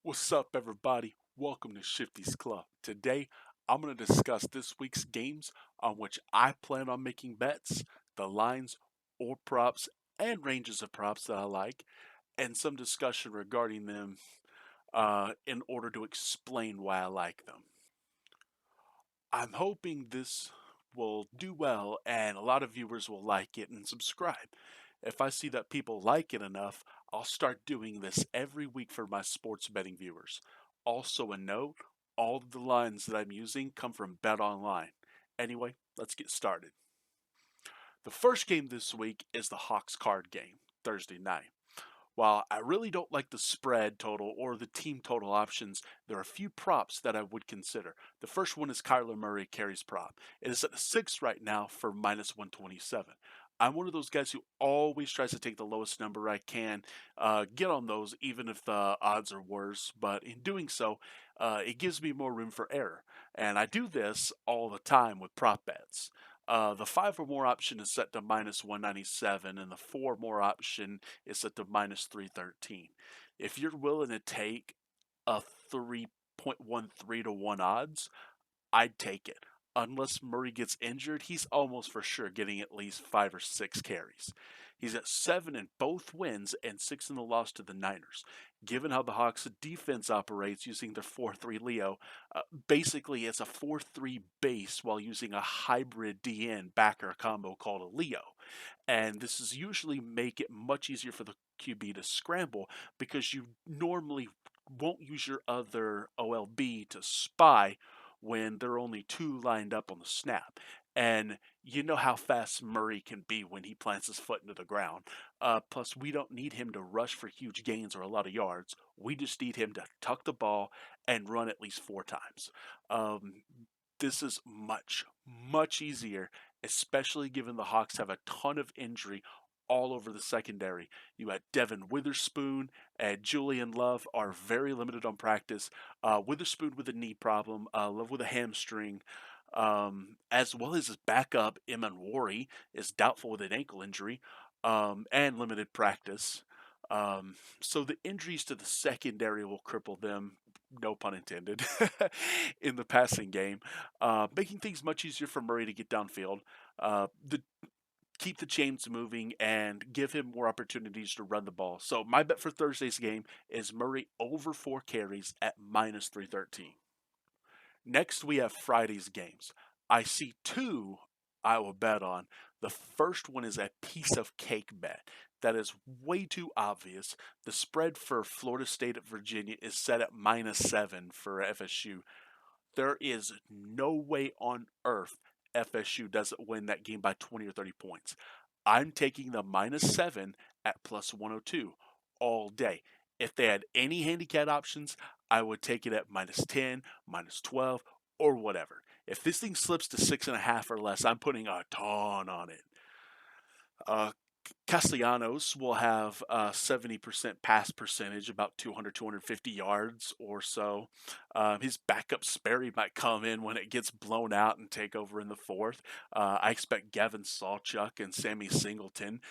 What's up, everybody? Welcome to Shifty's Club. Today, I'm going to discuss this week's games on which I plan on making bets, the lines or props and ranges of props that I like, and some discussion regarding them in order to explain why I like them. I'm hoping this will do well and a lot of viewers will like it and subscribe. If I see that people like it enough, I'll start doing this every week for my sports betting viewers. Also, a note, all of the lines that I'm using come from Bet Online. Anyway, let's get started. The first game this week is the Hawks card game, Thursday night. While I really don't like the spread total or the team total options, there are a few props that I would consider. The first one is Kyler Murray carries prop. It is at 6 right now for minus 127. I'm one of those guys who always tries to take the lowest number I can, get on those even if the odds are worse. But in doing so, it gives me more room for error. And I do this all the time with prop bets. The 5 or more option is set to minus 197, and the 4 more option is set to minus 313. If you're willing to take a 3.13 to 1 odds, I'd take it. Unless Murray gets injured, he's almost for sure getting at least 5 or 6 carries. He's at 7 in both wins and 6 in the loss to the Niners. Given how the Hawks defense operates using their 4-3 Leo, basically it's a 4-3 base while using a hybrid DN backer combo called a Leo. And this is usually make it much easier for the QB to scramble because you normally won't use your other OLB to spy when there are only 2 lined up on the snap. And you know how fast Murray can be when he plants his foot into the ground. Plus, we don't need him to rush for huge gains or a lot of yards. We just need him to tuck the ball and run at least 4 times. Um, this is much easier, especially given the Hawks have a ton of injury all over the secondary. You had Devin Witherspoon and Julian Love are very limited on practice. Witherspoon with a knee problem, Love with a hamstring, as well as his backup, Eman Wari, is doubtful with an ankle injury and limited practice. So the injuries to the secondary will cripple them, no pun intended, in the passing game, making things much easier for Murray to get downfield. The keep the chains moving and give him more opportunities to run the ball. So my bet for Thursday's game is Murray over 4 carries at minus 313. Next, we have Friday's games. I see two I will bet on. The first one is a piece of cake bet. That is way too obvious. The spread for Florida State at Virginia is set at -7 for FSU. There is no way on earth FSU doesn't win that game by 20 or 30 points. I'm taking the -7 at plus 102 all day. If they had any handicap options, I would take it at -10, -12, or whatever. If this thing slips to 6.5 or less, I'm putting a ton on it. Uh, Castellanos will have a 70% pass percentage, about 200, 250 yards or so. His backup Sperry might come in when it gets blown out and take over in the fourth. I expect Gavin Sawchuk and Sammy Singleton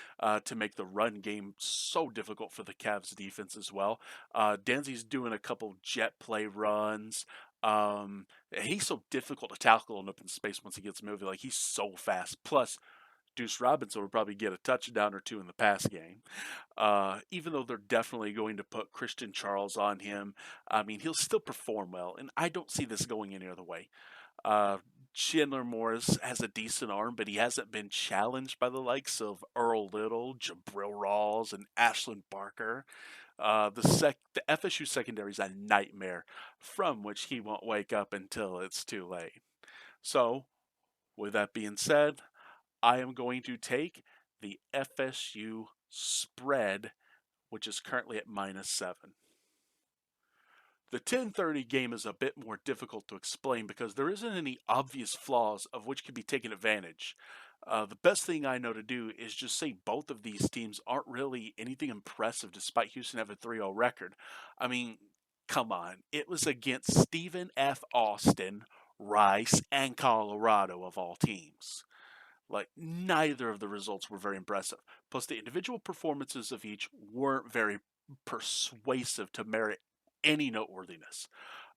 to make the run game so difficult for the Cavs defense as well. Danzy's doing a couple jet play runs. He's so difficult to tackle in open space once he gets moving. Like, he's so fast. Plus, Deuce Robinson will probably get a touchdown or two in the pass game. Even though they're definitely going to put Christian Charles on him, I mean, he'll still perform well, and I don't see this going any other way. Chandler Morris has a decent arm, but he hasn't been challenged by the likes of Earl Little, Jabril Rawls, and Ashland Barker. The FSU secondary is a nightmare from which he won't wake up until it's too late. So, with that being said, I am going to take the FSU spread, which is currently at -7. The 10:30 game is a bit more difficult to explain because there isn't any obvious flaws of which can be taken advantage. The best thing I know to do is just say both of these teams aren't really anything impressive despite Houston having a 3-0 record. I mean, come on. It was against Stephen F. Austin, Rice, and Colorado of all teams. Like, neither of the results were very impressive. Plus, the individual performances of each weren't very persuasive to merit any noteworthiness.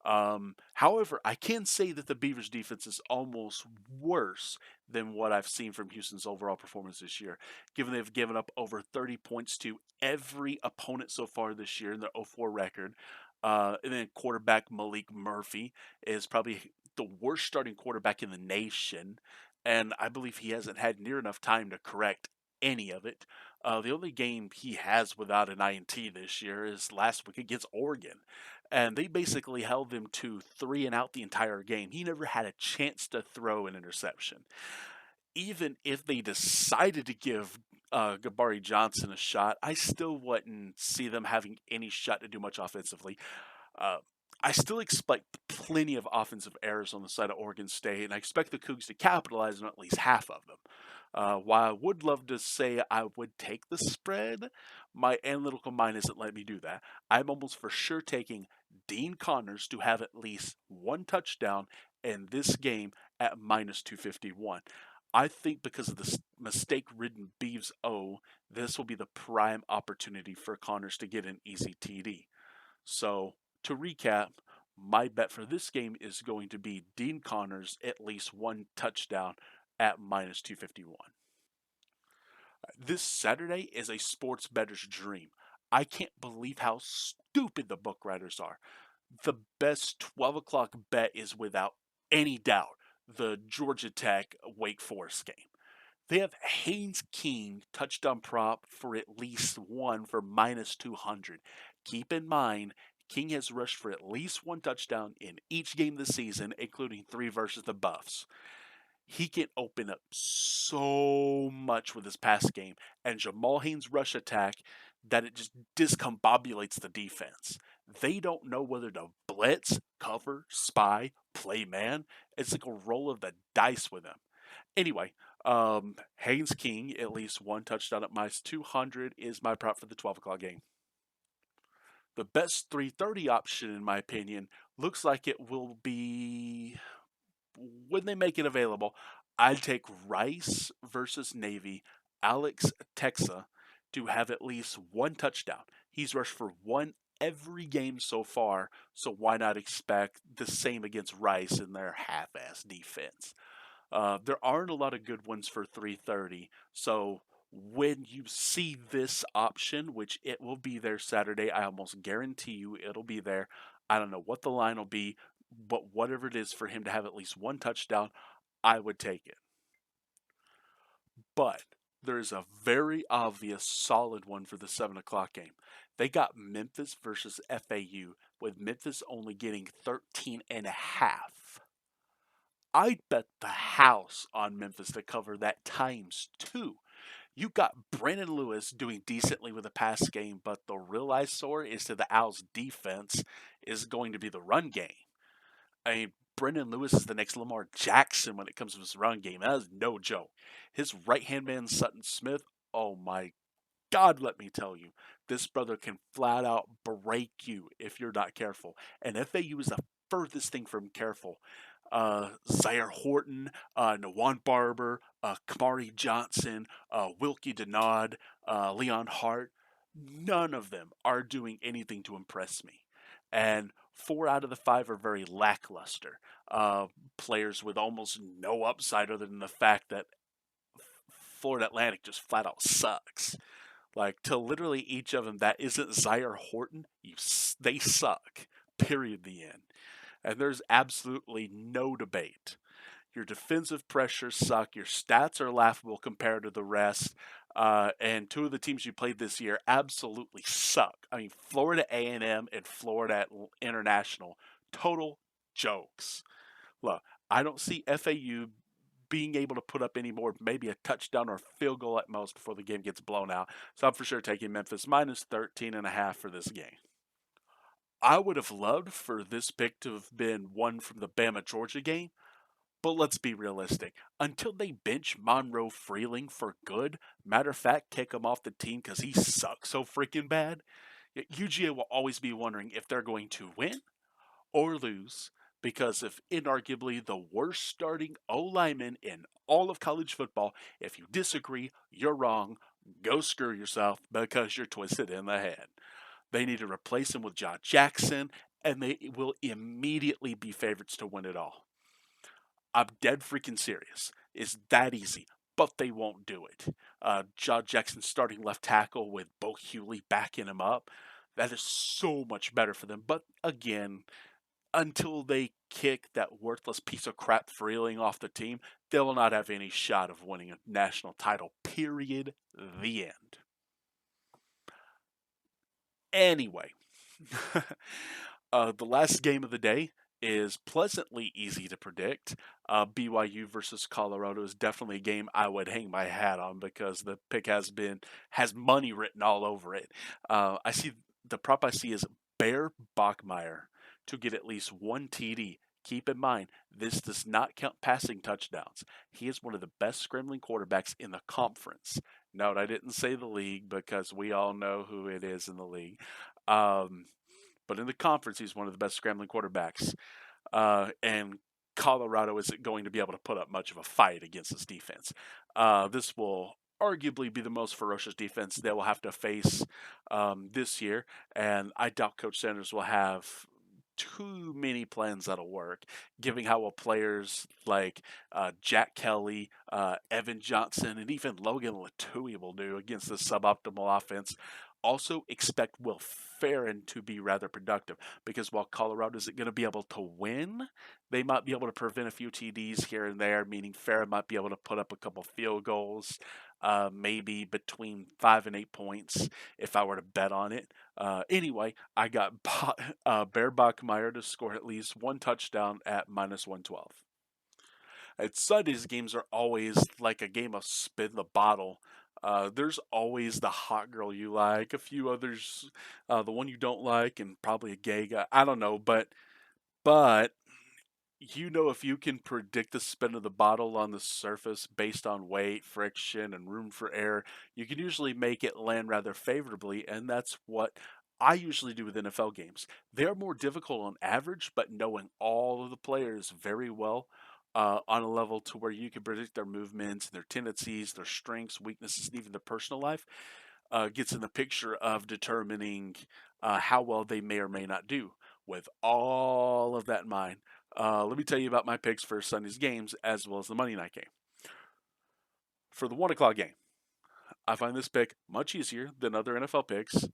However, I can say that the Beavers defense is almost worse than what I've seen from Houston's overall performance this year, given they've given up over 30 points to every opponent so far this year in their 0-4 record. And then quarterback Malik Murphy is probably the worst starting quarterback in the nation, and I believe he hasn't had near enough time to correct any of it. The only game he has without an INT this year is last week against Oregon, and they basically held them to 3 and out the entire game. He never had a chance to throw an interception. Even if they decided to give Gabari Johnson a shot, I still wouldn't see them having any shot to do much offensively. Uh, I still expect plenty of offensive errors on the side of Oregon State, and I expect the Cougs to capitalize on at least half of them. While I would love to say I would take the spread, my analytical mind isn't letting me do that. I'm almost for sure taking Dean Connors to have at least one touchdown in this game at minus 251. I think because of the mistake ridden Beavs O, this will be the prime opportunity for Connors to get an easy TD. So, to recap, my bet for this game is going to be Dean Connors at least one touchdown at minus 251. This Saturday is a sports bettor's dream. I can't believe how stupid the book writers are. The best 12 o'clock bet is without any doubt the Georgia Tech Wake Forest game. They have Haynes King touchdown prop for at least one for minus 200. Keep in mind, King has rushed for at least one touchdown in each game this season, including 3 versus the Buffs. He can open up so much with his pass game and Jamal Haynes' rush attack that it just discombobulates the defense. They don't know whether to blitz, cover, spy, play man. It's like a roll of the dice with him. Anyway, Haynes King, at least one touchdown at minus 200 is my prop for the 12 o'clock game. The best 330 option, in my opinion, looks like it will be when they make it available. I'd take Rice versus Navy, Alex Texa, to have at least one touchdown. He's rushed for one every game so far, so why not expect the same against Rice in their half-ass defense? There aren't a lot of good ones for 330, so when you see this option, which it will be there Saturday, I almost guarantee you it'll be there. I don't know what the line will be, but whatever it is for him to have at least one touchdown, I would take it. But there is a very obvious solid one for the 7 o'clock game. They got Memphis versus FAU, with Memphis only getting 13 and a half. I'd bet the house on Memphis to cover that times two. You got Brandon Lewis doing decently with the pass game, but the real eyesore is to the Owls' defense is going to be the run game. I mean, Brendan Lewis is the next Lamar Jackson when it comes to his run game. That is no joke. His right hand man, Sutton Smith, oh my God, let me tell you, this brother can flat out break you if you're not careful. And FAU is the furthest thing from careful. Zaire Horton, Nawan Barber, Kamari Johnson, Wilkie Denard, Leon Hart, none of them are doing anything to impress me. And 4 out of the 5 are very lackluster. Players with almost no upside other than the fact that Florida Atlantic just flat out sucks. Like, to literally each of them that isn't Zaire Horton, they suck. Period. The end. And there's absolutely no debate. Your defensive pressures suck. Your stats are laughable compared to the rest. And 2 of the teams you played this year absolutely suck. I mean, Florida A&M and Florida International, total jokes. Look, I don't see FAU being able to put up any more, maybe a touchdown or a field goal at most before the game gets blown out. So I'm for sure taking Memphis minus 13 and a half for this game. I would have loved for this pick to have been one from the Bama Georgia game, but let's be realistic. Until they bench Monroe Freeling for good, matter of fact, kick him off the team because he sucks so freaking bad, UGA will always be wondering if they're going to win or lose, because if inarguably the worst starting O lineman in all of college football, if you disagree, you're wrong. Go screw yourself because you're twisted in the head. They need to replace him with John Jackson, and they will immediately be favorites to win it all. I'm dead freaking serious. It's that easy, but they won't do it. John Jackson starting left tackle with Bo Hewley backing him up. That is so much better for them. But again, until they kick that worthless piece of crap Freeling off the team, they will not have any shot of winning a national title. Period. The end. Anyway, the last game of the day is pleasantly easy to predict. BYU versus Colorado is definitely a game I would hang my hat on because the pick has money written all over it. I see the prop I see is Bear Bachmeier to get at least one TD. Keep in mind, this does not count passing touchdowns. He is one of the best scrambling quarterbacks in the conference. Note, I didn't say the league because we all know who it is in the league. Um, but in the conference, he's one of the best scrambling quarterbacks. And Colorado isn't going to be able to put up much of a fight against this defense. This will arguably be the most ferocious defense they will have to face this year, and I doubt Coach Sanders will have too many plans that'll work, given how well players like Jack Kelly, Evan Johnson, and even Logan Latui will do against this suboptimal offense. Also, expect Will Farron to be rather productive because while Colorado isn't going to be able to win, they might be able to prevent a few TDs here and there, meaning Farron might be able to put up a couple field goals, maybe between 5 and 8 points if I were to bet on it. Anyway, I got Bear Bachmeier to score at least one touchdown at -112. And Sunday's games are always like a game of spin the bottle. There's always the hot girl you like, a few others, the one you don't like, and probably a gay guy. I don't know, but if you can predict the spin of the bottle on the surface based on weight, friction, and room for error, you can usually make it land rather favorably, and that's what I usually do with NFL games. They're more difficult on average, but knowing all of the players very well on a level to where you can predict their movements, their tendencies, their strengths, weaknesses, and even their personal life gets in the picture of determining how well they may or may not do. With all of that in mind, let me tell you about my picks for Sunday's games as well as the Monday night game. For the 1 o'clock game, I find this pick much easier than other NFL picks.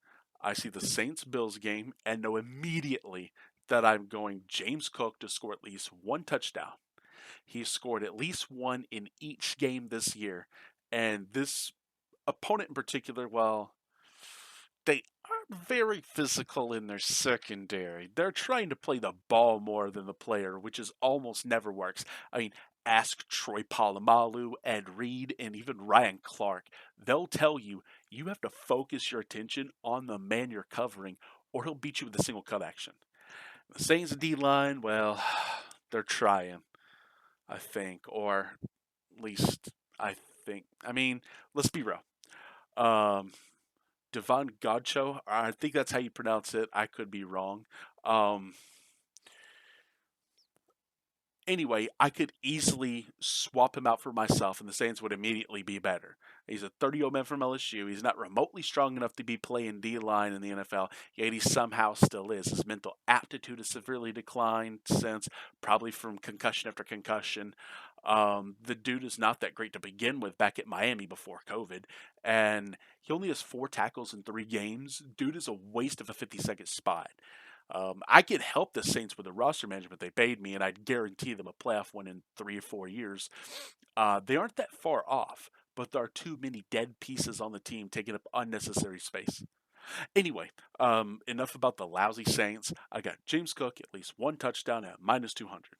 I see the Saints Bills game and know immediately that I'm going James Cook to score at least one touchdown. He's scored at least one in each game this year. And this opponent in particular, well, they aren't very physical in their secondary. They're trying to play the ball more than the player, which is almost never works. I mean, ask Troy Polamalu, Ed Reed, and even Ryan Clark. They'll tell you you have to focus your attention on the man you're covering, or he'll beat you with a single cut action. The Saints D line, well, they're trying, I think, or at least I think. I mean, let's be real. Um, Devon Godcho. I think that's how you pronounce it. I could be wrong. Um, anyway, I could easily swap him out for myself, and the Saints would immediately be better. He's a 30-year-old man from LSU. He's not remotely strong enough to be playing D line in the NFL, yet he somehow still is. His mental aptitude has severely declined since, probably from concussion after concussion. The dude is not that great to begin with back at Miami before COVID, and he only has 4 tackles in 3 games. Dude is a waste of a 50-second spot. I could help the Saints with the roster management they paid me, and I'd guarantee them a playoff win in 3 or 4 years. They aren't that far off, but there are too many dead pieces on the team taking up unnecessary space. Anyway, enough about the lousy Saints. I got James Cook at least one touchdown at -200.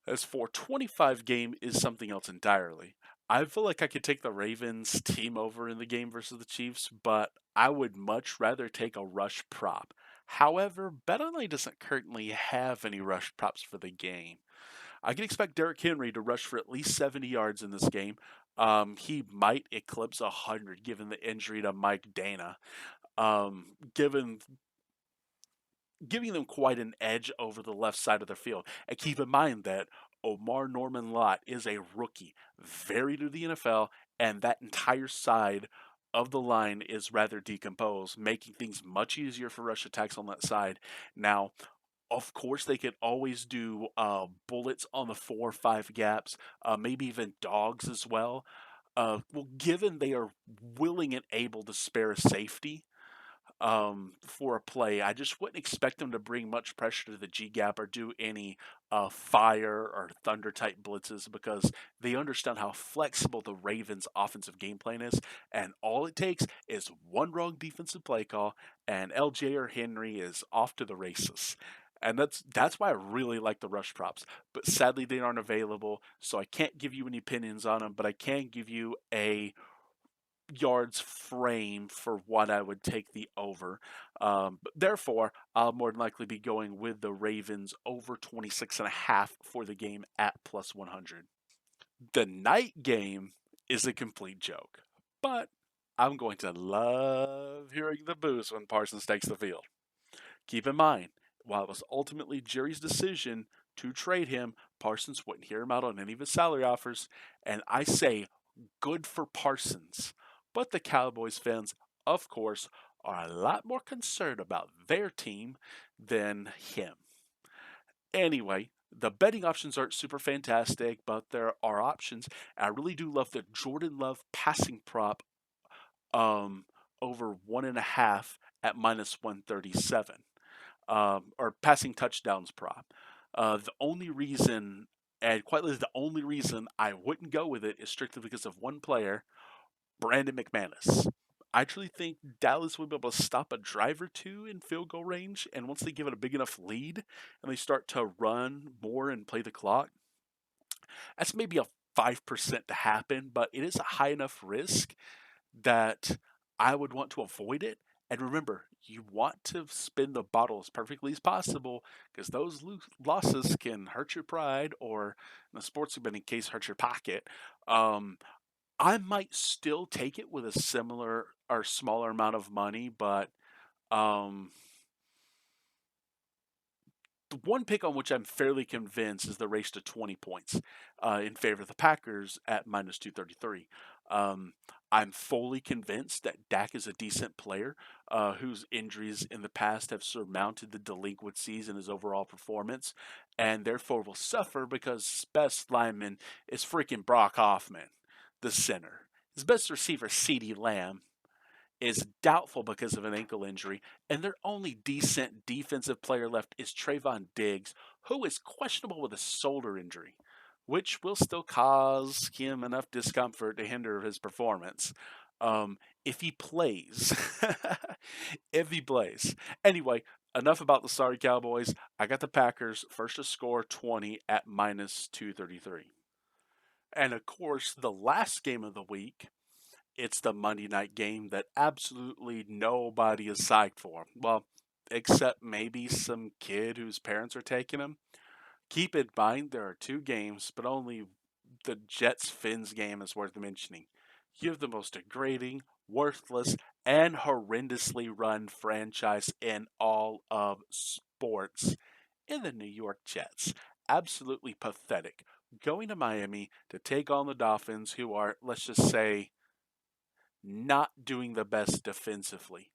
As for 25 game is something else entirely. I feel like I could take the Ravens team over in the game versus the Chiefs, but I would much rather take a rush prop. However, BetOnline doesn't currently have any rush props for the game. I can expect Derrick Henry to rush for at least 70 yards in this game. He might eclipse 100 given the injury to Mike Dana. Given giving them quite an edge over the left side of their field. And keep in mind that Omar Norman Lott is a rookie, very new to the NFL, and that entire side of the line is rather decomposed, making things much easier for rush attacks on that side. Now, of course, they could always do bullets on the 4 or 5 gaps, maybe even dogs as well. Well, given they are willing and able to spare a safety, for a play. I just wouldn't expect them to bring much pressure to the G gap or do any fire or thunder type blitzes because they understand how flexible the Ravens' offensive game plan is, and all it takes is one wrong defensive play call, and LJ or Henry is off to the races. And that's why I really like the rush props, but sadly they aren't available, so I can't give you any opinions on them. But I can give you a yards frame for what I would take the over. But therefore, I'll more than likely be going with the Ravens over 26.5 for the game at plus 100. The night game is a complete joke, but I'm going to love hearing the boos when Parsons takes the field. Keep in mind, while it was ultimately Jerry's decision to trade him, Parsons wouldn't hear him out on any of his salary offers, and I say good for Parsons. But the Cowboys fans, of course, are a lot more concerned about their team than him. Anyway, the betting options aren't super fantastic, but there are options. I really do love the Jordan Love passing prop um, over 1.5 at minus 137, or passing touchdowns prop. The only reason, and quite literally the only reason I wouldn't go with it is strictly because of one player, Brandon McManus. I actually think Dallas would be able to stop a drive or two in field goal range, and once they give it a big enough lead and they start to run more and play the clock, that's maybe a 5% to happen, but it is a high enough risk that I would want to avoid it. And remember, you want to spin the bottle as perfectly as possible because those losses can hurt your pride, or in the sports betting case, hurt your pocket. Um, I might still take it with a similar or smaller amount of money, but um, the one pick on which I'm fairly convinced is the race to 20 points in favor of the Packers at minus 233. Um, I'm fully convinced that Dak is a decent player whose injuries in the past have surmounted the delinquencies in his overall performance, and therefore will suffer because his best lineman is freaking Brock Hoffman, the center. His best receiver, CeeDee Lamb, is doubtful because of an ankle injury, and their only decent defensive player left is Trayvon Diggs, who is questionable with a shoulder injury, which will still cause him enough discomfort to hinder his performance. If he plays, if he plays. Anyway, enough about the sorry Cowboys. I got the Packers first to score 20 at minus 233. And of course, the last game of the week, it's the Monday night game that absolutely nobody is psyched for. Well, except maybe some kid whose parents are taking him. Keep in mind there are two games, but only the Jets Fins game is worth mentioning. You have the most degrading, worthless, and horrendously run franchise in all of sports in the New York Jets. Absolutely pathetic. Going to Miami to take on the Dolphins, who are, let's just say, not doing the best defensively.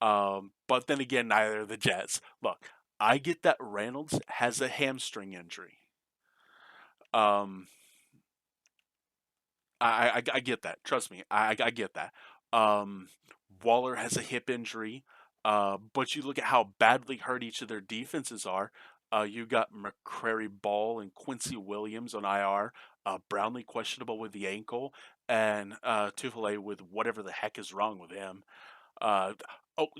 But then again, neither are the Jets. Look, I get that Reynolds has a hamstring injury. Um, I get that. Trust me, I get that. Um, Waller has a hip injury. But you look at how badly hurt each of their defenses are. You got McCrary Ball and Quincy Williams on IR. Brownlee questionable with the ankle, and Tufele with whatever the heck is wrong with him. Uh,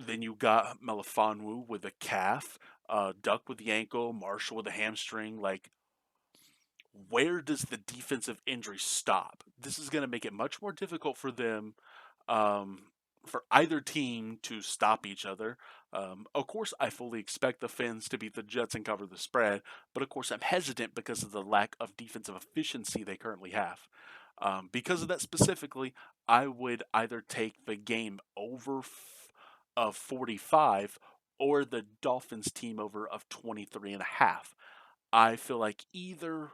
then you got Melifonwu with a calf, Duck with the ankle, Marshall with a hamstring. Like, where does the defensive injury stop? This is going to make it much more difficult for them, um, for either team to stop each other. Of course, I fully expect the Fins to beat the Jets and cover the spread, but of course, I'm hesitant because of the lack of defensive efficiency they currently have. Because of that specifically, I would either take the game over of 45 or the Dolphins team over of 23.5. I feel like either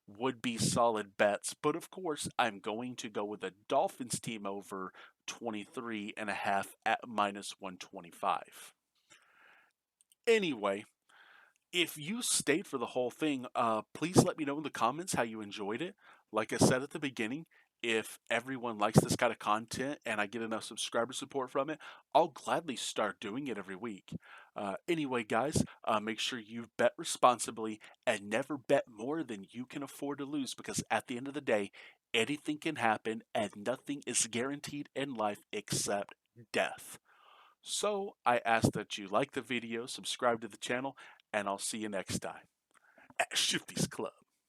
would be solid bets, but of course, I'm going to go with the Dolphins team over 23.5 at minus 125. Anyway, if you stayed for the whole thing, please let me know in the comments how you enjoyed it. Like I said at the beginning, if everyone likes this kind of content and I get enough subscriber support from it, I'll gladly start doing it every week. Anyway, guys, make sure you bet responsibly and never bet more than you can afford to lose because at the end of the day, anything can happen and nothing is guaranteed in life except death. So I ask that you like the video, subscribe to the channel, and I'll see you next time at Shifty's Club.